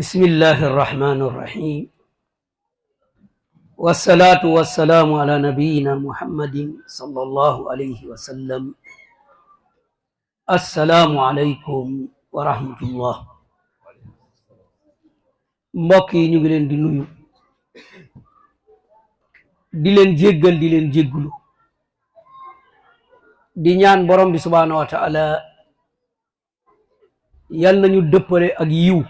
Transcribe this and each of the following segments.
بسم الله الرحمن الرحيم والصلاة والسلام على نبينا محمد صلى الله عليه وسلم السلام عليكم ورحمة الله mbokk yi ñu ngi leen di nuyu di leen jéggal di leen jéggulu di ñaan borom bi subhanahu wa ta'ala yal nañu dëppale ak yiw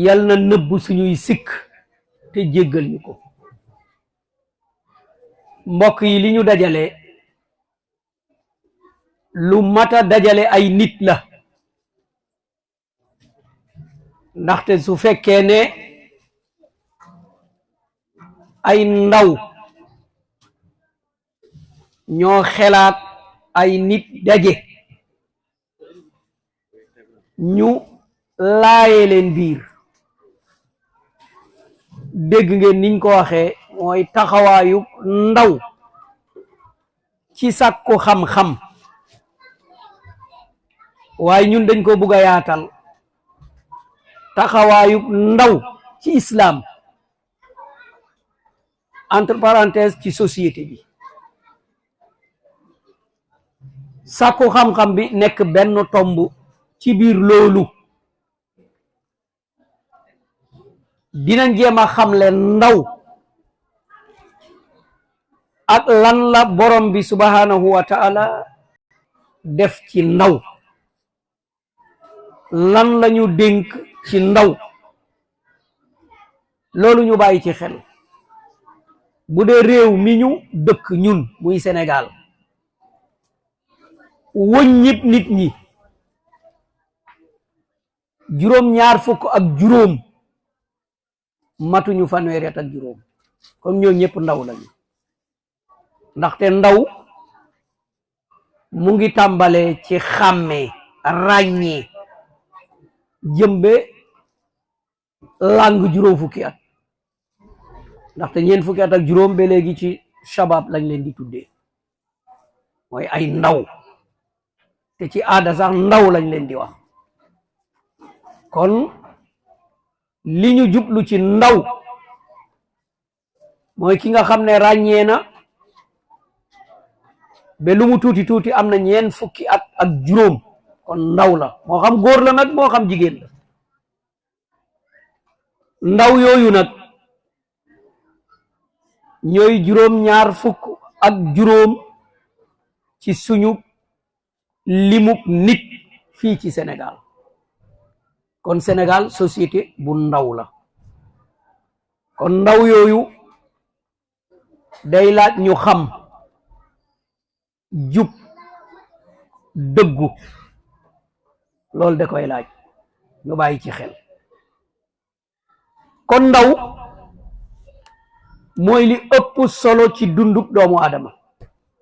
yal na nëbb suñuy sikk te jéggal ñu ko mbokk yi li ñu dajale lu mata dajale ay nit la ndaxte su fekkee ne ay ndaw ñoo xelaat ay nit daje ñu laaye leen biir dégg ngeen niñ ko waxee mooy taxawaayu ndaw ci sàkku xam-xam waaye ñun dañ ko bugg a yaatal taxawaayu ndaw ci islam entre parenthèses ci société bi sàkku xam-xam bi nekk benn tomb ci biir loolu dinañ jéem a xamle ndaw ak lan la borom bi subhanahu wa ta'ala def ci ndaw lan lañu dénk ci ndaw loolu ñu bàyyi ci xel bu dee réew mi ñu dëkk ñun muy Sénégal wëññib nit ñi juróom-ñaar fukk ak juróom matuñu fanweeri at ak juróom comme ñoo ñëpp ndaw lañu ndaxte ndaw mu ngi tàmbalee ci xàmmee ràññee jëmbe lang juróom fukki at ndaxte ñeent fukki at ak juróom ba léegi ci shabab lañ leen di tuddee mooy ay ndaw te ci aada sax ndaw lañ leen di wax kon li ñu jublu ci ndaw mooy ki nga xam ne ràññee na ba lu mu tuuti tuuti am na ñeent fukki at ak juróom kon ndaw la moo xam góor la nag moo xam jigéen la ndaw yooyu nag ñooy juróom-ñaar fukk ak juróom ci suñu limub nit fii ci Sénégal kon Sénégal société bu ndaw la kon ndaw yooyu day laaj ñu xam jub dëggu loolu da koy laaj ñu bàyyi ci xel kon ndaw mooy li ëpp solo ci dundub doomu aadama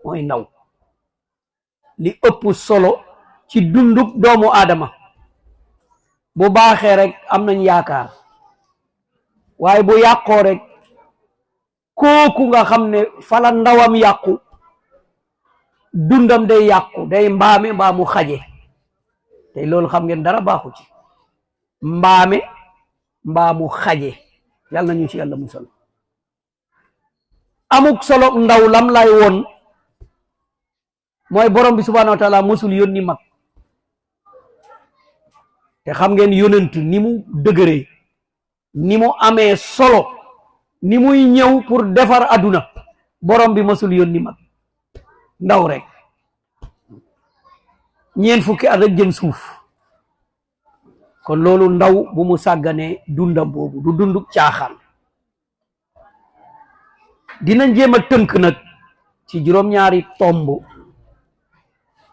mooy ndaw li ëpp solo ci dundub doomu aadama bu baaxee rek am nañ yaakaar waaye bu yàqoo rek kooku nga xam ne fala ndawam yàqu dundam day yàqu day mbaame mbaa mu xaje te loolu xam ngeen dara baaxu ci mbaame mbaa mu xaje yàlla nañu ci yàlla musal amuk solo ndaw lam lay woon mooy borom bi subhanahu wa ta'ala musul yónni mag te xam ngeen yonent ni mu dëgëree ni mu amee solo ni muy ñëw pour defar aduna borom bi musul yónni mag ndaw rek ñeent fukki at rek jëm suuf kon loolu ndaw bu mu sàgganee dundam boobu du dunduk caaxaan dinañ jéem a tënk nag ci juróom-ñaari tomb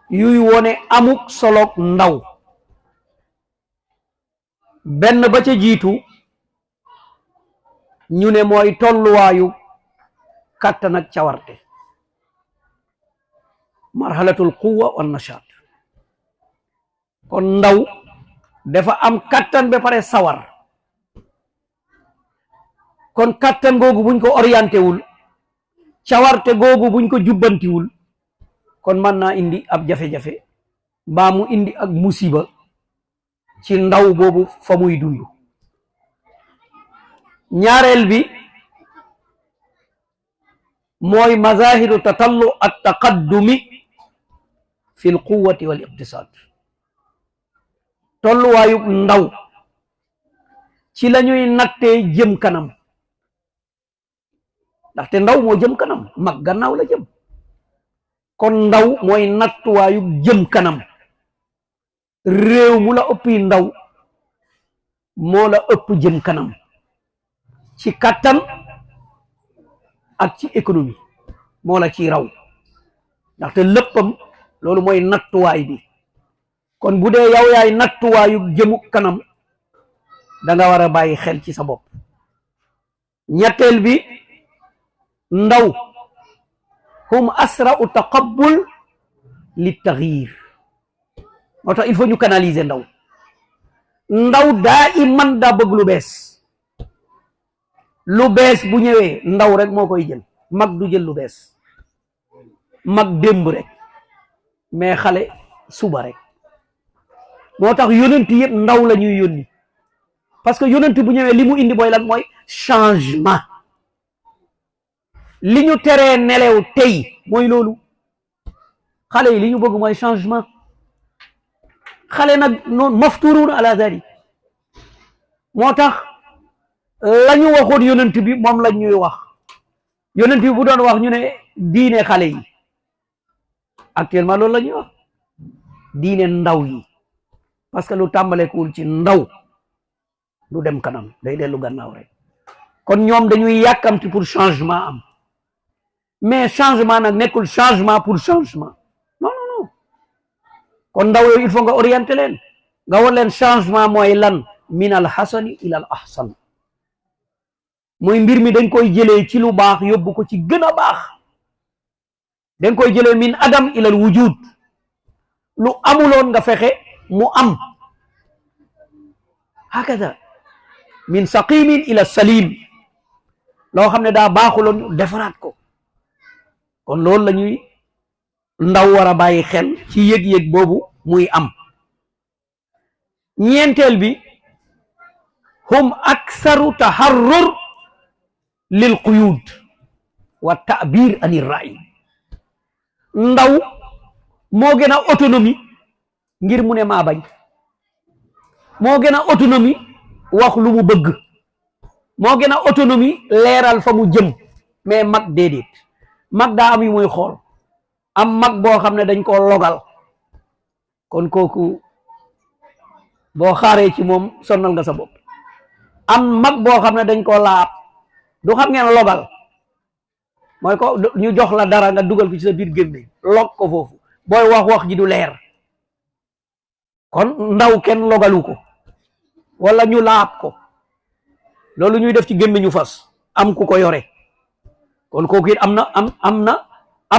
yuy wone amuk solok ndaw benn ba ca jiitu ñu ne mooy tolluwaayu kàttan ak cawarte marhalatul quwwa wan nashaat kon ndaw dafa am kàttan ba pare sawar kon kàttan googu buñ ko orienté wul cawarte googu buñ ko jubbantiwul kon mën naa indi ab jafe-jafe mbaa mu indi ak musiba ci ndaw boobu fa muy dund. ñaareel bi mooy mazahiru tatallu at taqaddumi fi l quwati wal iqtisaad. tolluwaayub ndaw ci la ñuy nattee jëm kanam, ndaxte ndaw moo jëm kanam, mag gannaaw la jëm. kon ndaw mooy nattuwaayub jëm kanam. réew mu la ëppi ndaw moo la ëpp jëm kanam ci kattan ak ci économie, moo la ci raw, ndaxte léppam loolu mooy nattuwaay bi. kon bu dee yow yaay nattuwaayu jëmu kanam da nga war a bàyyi xel ci sa bopp. ñetteel bi ndaw hum asra'u taqabbul li taxyir. moo tax il faut ñu canaliser ndaw daa iman daa bëgg lu bees bu ñëwee ndaw rek moo koy jël, mag du jël lu bees. mag démb rek, mais xale suba rek. moo tax yonent yëpp ndaw la ñuy yónni, parce que yonent bu ñëwee li mu indi mooy lan? mooy changement. li ñu teree nelew tey mooy loolu. xale yi li ñu bëgg mooy changement. xale nag noonu mafturuun ala zalik. moo tax la ñu waxoon yonent bi moom la ñuy wax. yonent bi bu doon wax ñu ne diine xale yi, actuellement loolu la ñuy wax diine ndaw yi, parce que lu tàmbalekuwul ci ndaw du dem kanam, day dellu gannaaw rek. kon ñoom dañuy yàkkamti pour changement am, mais changement nag nekkul changement pour changement. non non non. kon ndaw yooyu il faut nga orienter leen, nga war leen changement mooy lan? min al hasani ila al ahsan. mooy mbir mi dañ koy jëlee ci lu baax yóbbu ko ci gën a baax. dañ koy jëlee min adam ila al wujud. lu amuloon nga fexe mu am. hakada min saqimin ila salim. loo xam ne daa baaxuloon ñu defaraat ko. kon loolu la ñuy ndaw war a bàyyi xel ci yëg-yëg boobu muy am. ñeenteel bi hum aksaru taharrur lil quyud wa ta'bir anir ra'i. ndaw moo gën a autonomie ngir mu ne maa bañ, moo gën a autonomie wax lu mu bëgg, moo gën a autonomie leeral fa mu jëm. mais mag déedéet. mag daa am yu muy xool. am mag boo xam ne dañ koo logal, kon kooku boo xaaree ci moom sonnal nga sa bopp. am mag boo xam ne dañ koo laab, du xam ngeen logal mooy ko ñu jox la dara nga dugal ko ci sa biir gémmiñ log ko foofu, booy wax ji du leer. kon ndaw kenn logalu ko, wala ñu laab ko. loolu ñuy def ci gémmiñu fas am ku ko yore, kon kooku it am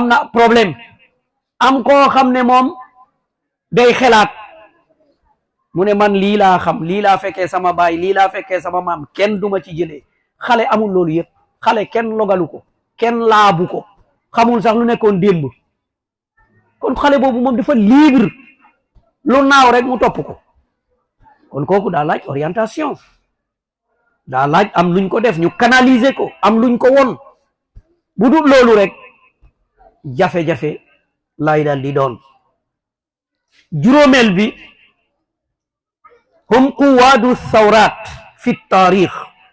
na problème. am koo xam ne moom day xelaat, mu ne man lii laa xam, lii laa fekkee sama baay, lii laa fekkee sama maam, kenn duma ci jëlee. xale amul loolu yëpp. xale kenn logalu ko, kenn laabu ko, xamul sax lu nekkoon démb. kon xale boobu moom dafa libre, lu naaw rek mu topp ko. kon kooku daa laaj orientation, daa laaj am luñ ko def, ñu canaliser ko, am luñ ko won. bu dul loolu rek jafe-jafe lay dal di doon. juróomeel bi hum quwaadu thawraat fi taarix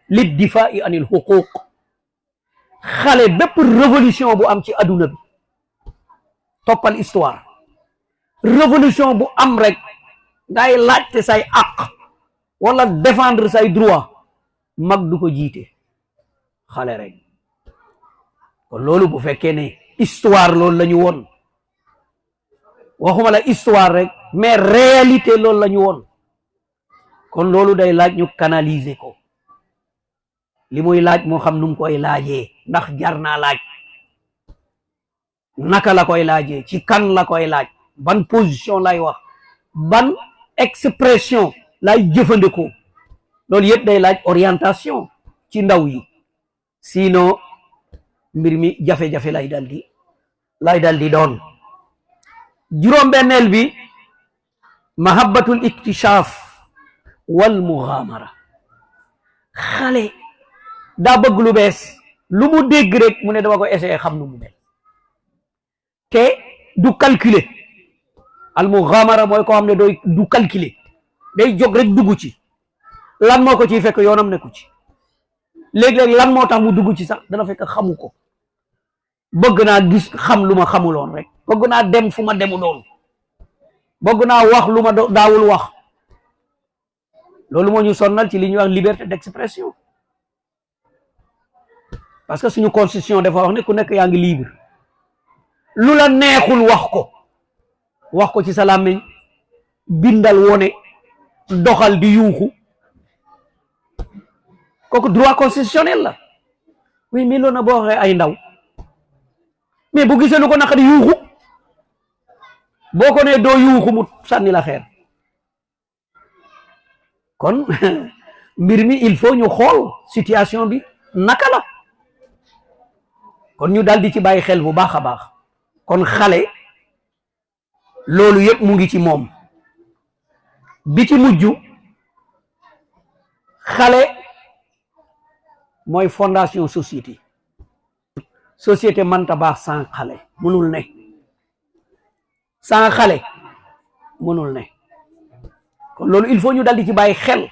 liddifaa'i anil xuquuq. xale bépp révolution bu am ci adduna bi, toppal histoire, révolution bu am rek ngay laajte say àq wala défendre say droit, mag du ko jiite, xale rek. kon loolu bu fekkee ne histoire loolu la ñu woon, waxuma la histoire rek mais réalité loolu la ñu woon, kon loolu day laaj ñu canaliser ko. li muy laaj moo xam nu mu koy laajee, ndax jar naa laaj, naka la koy laajee, ci kan la koy laaj, ban position lay wax, ban expression lay jëfandikoo. loolu yëpp day laaj orientation ci ndaw yi, sinon mbir mi jafe-jafe lay dal di doon. juróom-benneel bi mahabbatul iktishaaf wal mughamara. xale daa bëgg lu bees lu mu dégg rek mu ne dama ko essayer xam nu mu mel te du calculer. al mughamara mooy koo xam ne du calculer day jóg rek dugg ci lan moo ko ciy fekk yoonam nekku ci léeg-léeg lan moo tax mu dugg ci sax dana fekk xamu ko. bëgg naa gis xam lu ma xamuloon rek bëgg naa dem fu ma demuloon bëgg naa wax lu ma daawul wax. loolu moo ñu sonnal ci li ñuy wax liberté d'expression parce que suñu constitution dafa wax ne ku nekk yaa ngi libre lu la neexul wax ko ci sa làmmiñ bindal wone doxal di yuuxu kooku droit constitutionnel la. oui mais loolu na boo waxee ay ndaw mais bu gisee lu ko naqari yuuxu boo ko nee doo yuuxu mu sànni la xeer. kon mbir mi il faut ñu xool situation bi naka la kon ñu daldi ci bàyyi xel bu baax a baax. kon xale loolu yëpp mu ngi ci moom. bi ci mujj xale mooy fondation société. société mënta baax sans xale mënul ne sans xale mënul ne. kon loolu il faut ñu daldi ci bàyyi xel.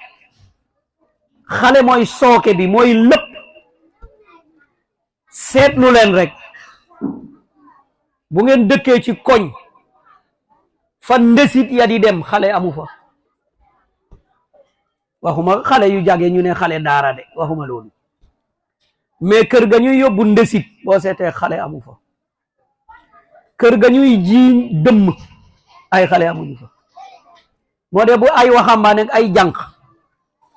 xale mooy sooke bi mooy lépp. seetlu leen rek bu ngeen dëkkee ci koñ fa ndesit ya di dem xale amu fa. waxuma xale yu jàgee ñu ne xale daara de waxuma loolu mais kër ga ñuy yóbbu ndesit boo seetee xale amu fa. kër ga ñuy jiiñ dëmm ay xale amuñu fa. moo de bu ay waxambaane ay jànq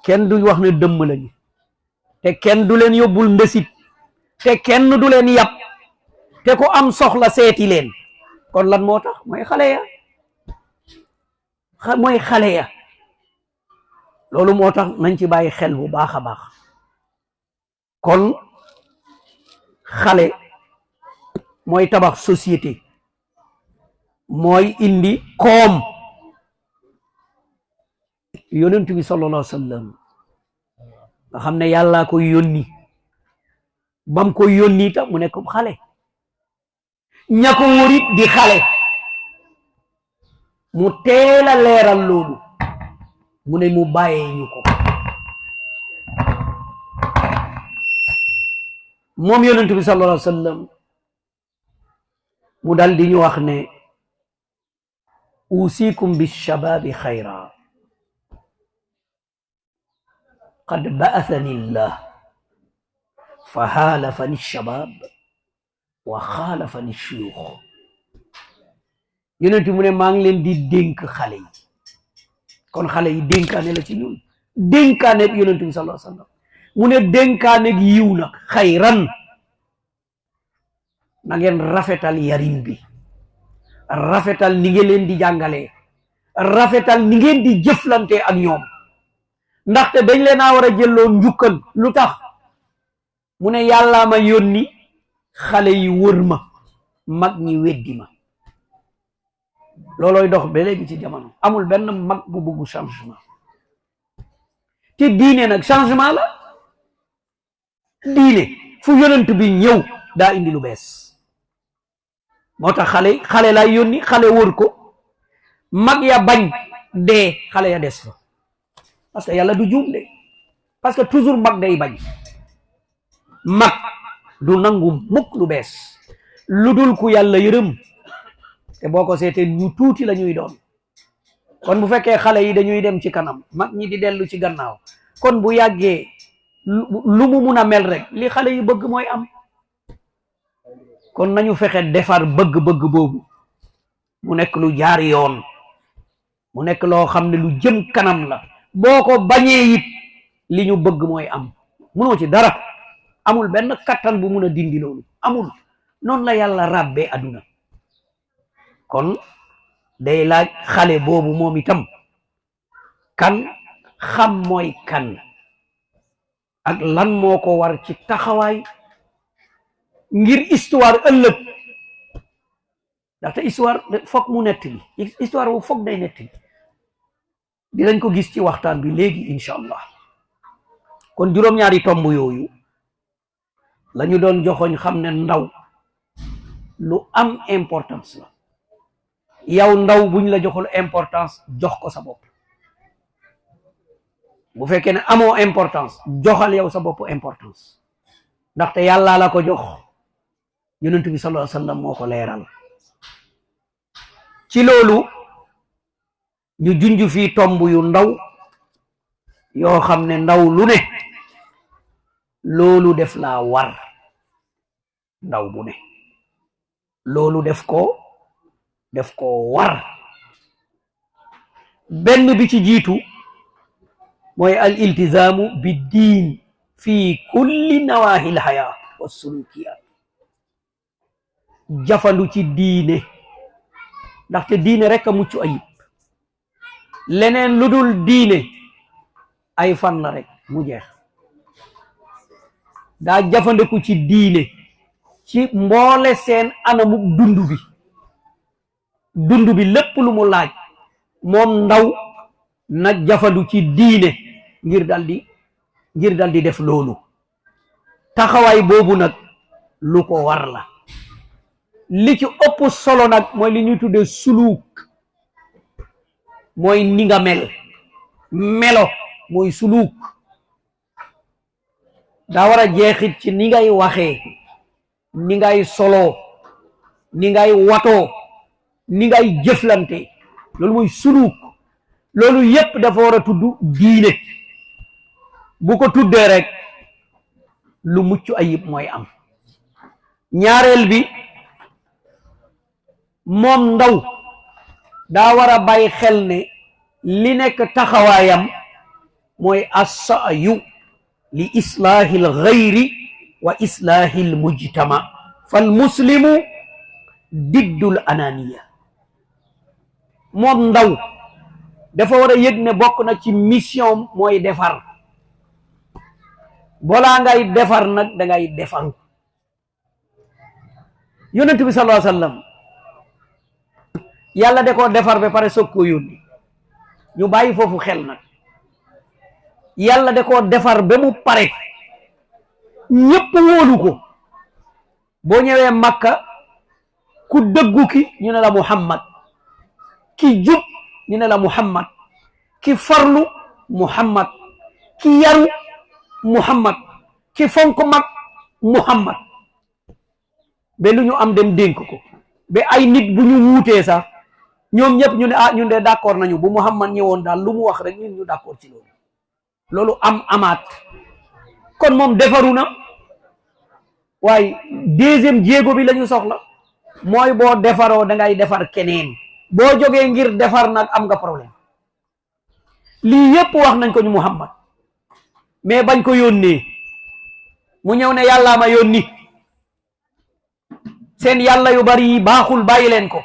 kenn du wax ne dëmm lañu te kenn du leen yóbbul ndesit te kenn du leen yàpp te ko am soxla seeti leen. kon lan moo tax mooy xale ya mooy xale ya. loolu moo tax nañ ci bàyyi xel bu baax a baax. kon xale mooy tabax société mooy indi koom. yonent bi sallallahu alayhi wa sallam nga xam ne yàllaa ko yónni bam ko yónni tam mu nekk xale ña ko wërit di xale mu teel a leeral loolu mu ne mu bàyyee ñu ko. moom yonent bi sallallahu alayhi wa sallam mu dal di ñu wax ne usikum bi shababi xayra qad ba'athani llah fa xaalafani shabab wa xaalafani shuyukh. yonent mu ne maa ngi leen di dénk xale yi. kon xale yi dénkaane la ci ñun. dénkaane yonent bi sallallahu alayhi wa sallam mu ne dénkaane gi yiw nag xayran na ngeen rafetal yarin bi rafetal ni ngeen leen di jàngalee rafetal ni ngeen di jëflante ak ñoom ndaxte dañ leen a war a jëlloo njukkal lu tax mu ne yàllaa ma yónni xale yi wër ma mag ñi weddi ma. loolooy dox ba léegi ci jamono amul benn mag bu bugg changement te diine nag changement la. diine fu yonent bi ñëw daa indi lu bees moo tax xale lay yónni xale wër ko mag ya bañ dee xale ya des fa parce que yàlla du juum de parce que toujours mag day bañ. mag du nangu mukk lu bees lu dul ku yàlla yërëm te boo ko seetee ñu tuuti la ñuy doon. kon bu fekkee xale yi dañuy dem ci kanam mag ñi di dellu ci gannaaw kon bu yàggee lu mu mun a mel rek li xale yi bëgg mooy am. kon nañu fexe defar bëgg-bëgg boobu mu nekk lu jaar yoon mu nekk loo xam ne lu jëm kanam la. boo ko bañee it li ñu bëgg mooy am munoo ci dara. amul benn kattan bu mun a dindi loolu amul. noonu la yàlla ràbbee aduna. kon day laaj xale boobu moom itam kan xam mooy kan ak lan moo ko war ci taxawaay ngir histoire ëllëg ndaxte histoire foog mu nettali histoire bu foog day nettali dinañ ko gis ci waxtaan bi léegi inshallah. kon juróom-ñaari tomb yooyu lañu doon joxoñ xam ne ndaw lu am importance la. yow ndaw buñ la joxul importance jox ko sa bopp. bu fekkee ne amoo importance joxal yow sa bopp importance ndaxte yàlla la ko jox, yonent bi sallallahu alayhi wasallam moo ko leeral. ci loolu ñu junj fii tomb yu ndaw yoo xam ne ndaw lu ne loolu def laa war. ndaw bu ne loolu def ko war. benn bi ci jiitu mooy al iltizaamu bi diin fi kulli nawaahi l hayaa wa sulukiyaat. jafandu ci diine ndaxte diine rek a mucc ayib. leneen lu dul diine ay fan la rek mu jeex. daa jafandiku ci diine ci mboole seen anamu dund bi lépp lu mu laaj moom ndaw na jafandu ci diine ngir daldi def loolu. taxawaay boobu nag lu ko war la. li ci ëpp solo nag mooy li ñuy tuddee suluuk, mooy ni nga melo mooy suluuk. daa war a jeexit ci ni ngay waxee, ni ngay soloo, ni ngay watoo, ni ngay jëflante. loolu mooy suluuk. loolu yépp dafa war a tudd diine. bu ko tuddee rek lu mucc ayib mooy am. ñaareel bi moom ndaw daa war a bàyyi xel ne li nekk taxawaayam mooy as-sa'yu li islaahi al-ghayri wa islaahi al-mujtama fal muslimu diddul ananiya. moom ndaw dafa war a yëg ne bokk na ci mission mooy defar. balaa ngay defar nag da ngay defaru. yonent bi sallallahu alayhi wasallam yàlla da koo defar ba pare soog koo yónni. ñu bàyyi foofu xel nag. yàlla da koo defar ba mu pare ñépp wóolu ko. boo ñëwee Makka ku dëggu ki ñu ne la Muhammad, ki jub ñu ne la Muhammad, ki farlu Muhammad, ki yaru Muhammad, ki fonk mag Muhammad. ba lu ñu am dem dénk ko. ba ay nit bu ñu wuutee sax ñoom ñëpp ñu ne ñun de d'accord nañu bu Muhammad ñëwoon daal lu mu wax rek ñun ñu d'accord ci loolu. loolu amaat. kon moom defaru na. waaye deuxième jéego bi la ñu soxla mooy boo defaroo da ngay defar keneen. boo jógee ngir defar nag am nga problème. lii yépp wax nañ ko ñu Muhammad mais bañ ko yónnee mu ñëw ne yàllaa ma yónni. seen yàlla yu bari yi baaxul, bàyyi leen ko.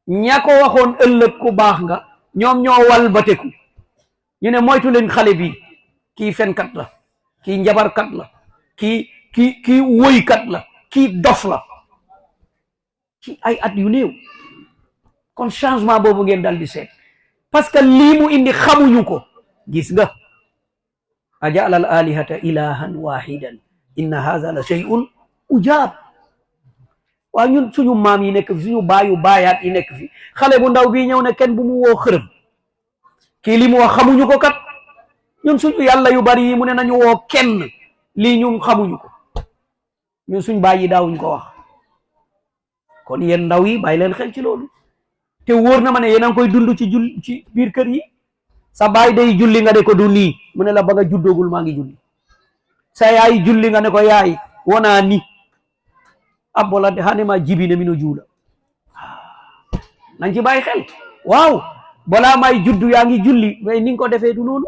ña ko waxoon ëllëg ku baax nga ñoom ñoo walbateku ñu ne moytu leen xale bi, kii fenkat la, kii njabarkat la, kii woykat la, kii dof la. ci ay at yu néew. kon changement boobu ngeen dal di seet parce que lii mu indi xamuñu ko. gis nga aja'ala al alihata ilahan wahidan inna hadha la shay'un ujaab. waaw ñun suñu maam yi nekk fi, suñu baayu baayaat yi nekk fi, xale bu ndaw bii ñëw ne kenn bu mu woo xërëm. kii li mu wax xamuñu ko kat. ñun suñu yàlla yu bari yi mu ne nañu woo kenn, lii ñun xamuñu ko. ñun suñ baay yi daawuñ ko wax. kon yéen ndaw yi bàyyi leen xel ci loolu. te wóor na ma ne yéen a ngi koy dund ci biir kër yi. sa baay day julli nga ne ko du nii, mu ne la ba nga juddoogul maa ngi julli. sa yaay julli nga ne ko yaay wonaa ni abbolade hanema jibine mino juula. nañ ci bàyyi xel. waaw balaa may juddu yaa ngi julli, mais ni nga ko defee du noonu.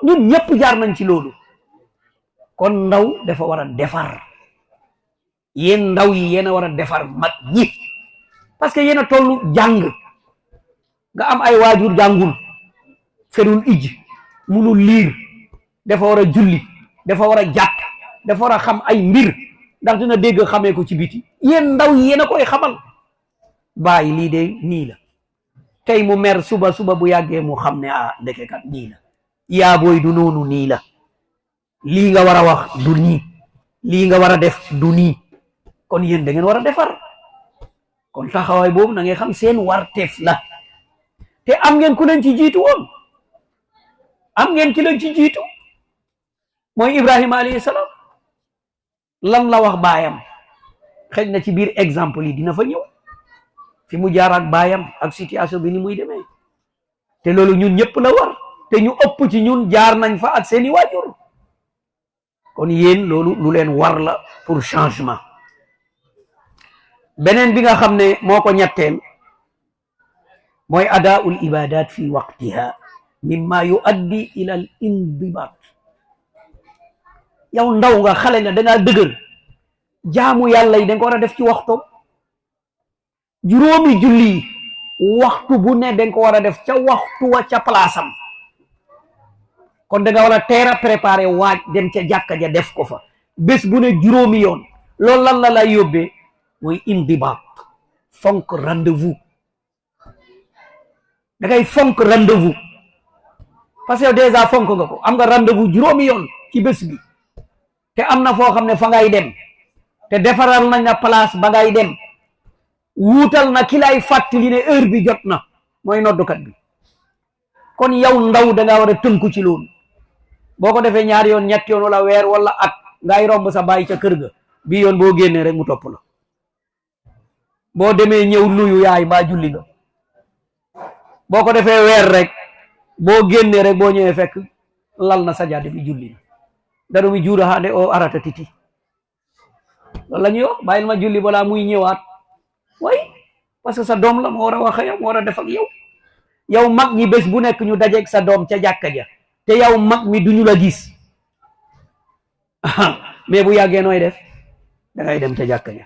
ñun ñëpp jaar nañ ci loolu. kon ndaw dafa war a defar. yéen ndaw yi yéen a war a defar mag ñi parce que yéen a tollu jàng. nga am ay waajur jàngul, ferul ij, munul liir, dafa war a julli, dafa war a jàpp, dafa war a xam ay mbir ndax dina dégg xamee ko ci biti. yéen ndaw yi yéen a koy xamal. bàyyi lii de nii la, tey mu mer suba bu yàggee mu xam ne ndekekat nii la yaa booy du noonu nii la lii nga war a wax du nii lii nga war a def du nii kon yéen da ngeen war a defar kon taxawaay boobu na ngeen xam seen warteef la te am ngeen ku leen ci jiitu woon am ngeen ki leen ci jiitu mooy Ibrahima alayhi salaam lan la wax baayam xëy na ci biir exemple yi dina fa ñëw fi mu jaar ak baayam ak situation bi ni muy demee te loolu ñun ñëpp la war te ñu ëpp ci ñun jaar nañ fa ak seeni waajur kon yéen loolu lu leen war la pour changement beneen bi nga xam ne moo ko ñetteel mooy adaa'ul ibadat fi waqtiha mimma yuaddi ila al indibat yow ndaw nga xale nga dangaa dëgër jaamu yàlla yi danga ko war a def ci waxtoom juróomi julli waxtu bu ne danga ko war a def ca waxtu wa ca palaasam kon danga war a teel a préparé waaj dem ca jàkka ja def ko fa bés bu ne juróomi yoon loolu lan la lay yóbbee mooy indibaat fonk rendez-vous da ngay fonk rendez-vous parce que déjà fonk nga ko am nga rendez-vous juróomi yoon ci bés bi te am na foo xam ne fa ngay dem te defaral nañ na place ba ngay dem wuutal na ki lay fàttali ne heure bi jot na mooy noddukat bi kon yow ndaw da ngaa war a tënku ci loolu boo ko defee ñaari yoon ñetti yoon wala weer wala at ngay romb sa bàyyi ca kër ga bii yoon boo génnee rek mu topp la boo demee ñëw nuyu yaay mbaa julli nga boo ko defee weer rek boo génnee rek boo ñëwee fekk lal na sajaade bi julli na daru mi juura haande o arata titi loolu la ñuy wax bàyyil ma julli balaa muy ñëwaat way parce que sa doom la moo war a wax ak yow moo war a def ak yow yow mag ñi bés bu nekk ñu dajeeg sa doom ca jàkka ja te yow mag mi duñu la gis mais bu yàggee nooy def da ngay dem ca jàkka ja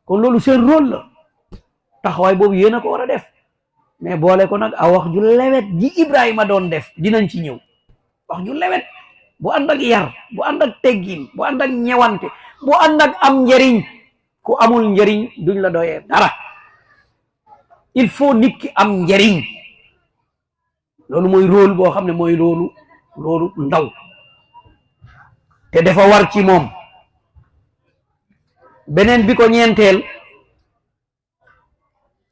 kon loolu seen rôle la taxawaay boobu yéen a ko war a def mais boole ko nag a wax ju lewet ji Ibrahima doon def dinañ ci ñëw wax ju lewet bu ànd ak yar bu ànd ak teggin bu ànd ak ñewante bu ànd ak am njëriñ ku amul njëriñ duñ la doyee dara il faut nit ki am njëriñ loolu mooy rôle boo xam ne mooy loolu ndaw te dafa war ci moom beneen bi ko ñeenteel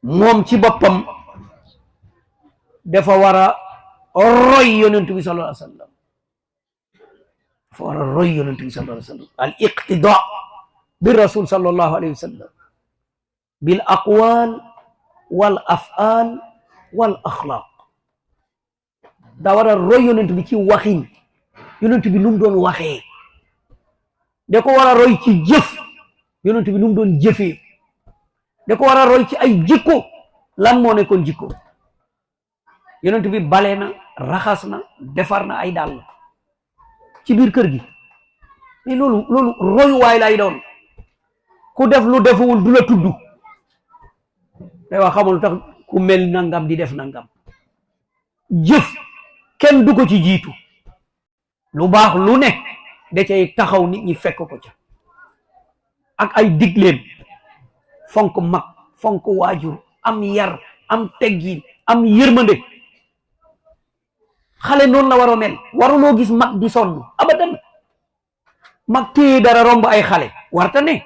moom ci boppam dafa war a roy yonentu bi sallallahu alayhi wa sallam dafa war a roy yonentu bi sallallahu alayhi wa sallam al iqtida bi rasul sallallahu alayhi wa sallam bil aqwal wal af'al wal axlaq daa war a roy yonentu bi ci waxin yonentu bi nu mu doon waxee da ko war a roy ci jëf yonentu bi nu mu doon jëfee da ko war a roy ci ay jikko lan moo nekkoon jikko yonent bi bale na raxas na defar na ay dàll ci biir kër gi mais loolu royuwaay lay doon ku def lu defuwul du la tudd day wax xamul tax ku mel nangam di def nangam jëf kenn du ko ci jiitu lu baax lu ne da cay taxaw nit ñi fekk ko ca ak ay digleem fonk mag fonk waajur am yar am teggin am yërmande xale noonu la waroo mel waruloo gis mag di sonn abadan mag téye dara romb ay xale warta ne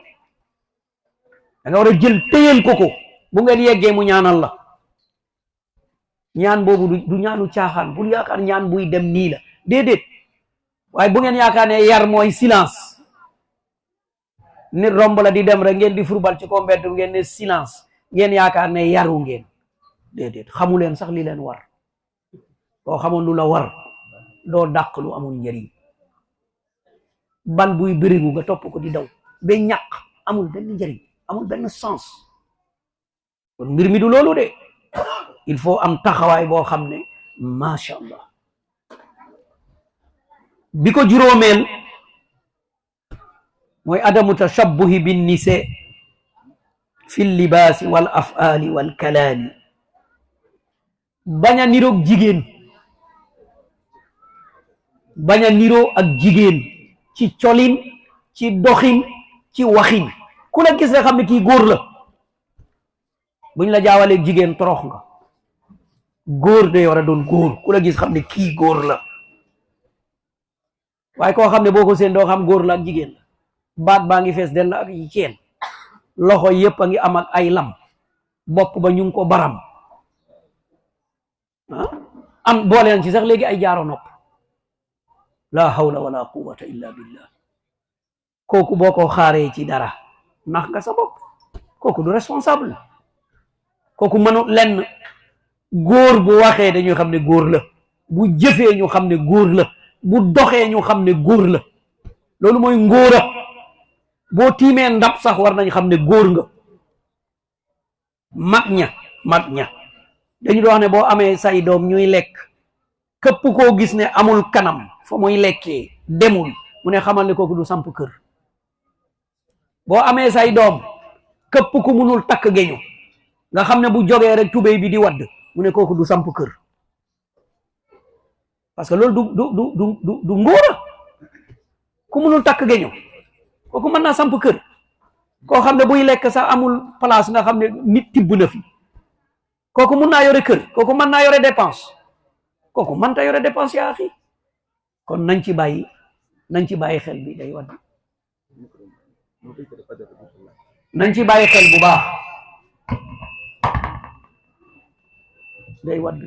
da nga war a jël téyel ko bu ngeen yeggee mu ñaanal la ñaan boobu du ñaanu caaxaan bul yaakaar ñaan buy dem nii la déedéet waaye bu ngeen yaakaar ne yar mooy silence nit romb la di dem rek ngeen di furbal ci ko mbedd ngeen ne silence ngeen yaakaar ne yaru ngeen déedéet xamu leen sax li leen war boo xamoon lu la war doo dàq lu amul njëriñ bal buy bërigu nga topp ko di daw ba ñàq amul benn njëriñ amul benn sens kon mbir mi du loolu de il faut am taxawaay boo xam ne macha allah bi ko juróomeel mooy adamu tashabbuhi bin nisa fi libaasi wal af'ali wal kalaami bañ a niroog jigéen bañ a niroo ak jigéen ci colin ci doxin ci waxin ku la gis nga xam ne kii góor la buñ la jaawaleeg jigéen torox nga góor day war a doon góor ku la gis xam ne kii góor la waaye koo xam ne boo ko seen doo xam góor la ak jigéen la baat baa ngi fees dell ak yi ceen loxo yépp a ngi am ak ay lam bopp ba ñu ngi ko baram am boole nañ ci sax léegi ay jaaro nopp la hawla wala quwwata illa billah kooku boo ko xaaree ci dara nax nga sa bopp kooku du responsable kooku mënu lenn góor bu waxee dañuy xam ne góor la bu jëfee ñu xam ne góor la bu doxee ñu xam ne góor la loolu mooy ngóora boo tiimee ndab sax war nañ xam ne góor nga mag ña dañu doon wax ne boo amee say doom ñuy lekk képp koo gis ne amul kanam fa muy lekkee demul mu ne xamal ne kooku du samp kër boo amee say doom képp ku munul takk geñu nga xam ne bu jógee rek tubéy bi di wadd mu ne kooku du samp kër parce que loolu du ngóora ku munul takk geñu kooku mën naa samp kër koo xam ne buy lekk sax amul place nga xam ne nit tibb na fi kooku mun naa yore kër kooku mën naa yore dépense kooku mën ta yore dépense yaa xi kon nañ ci bàyyi xel bi day wadd nañ ci bàyyi xel bu baax day wadd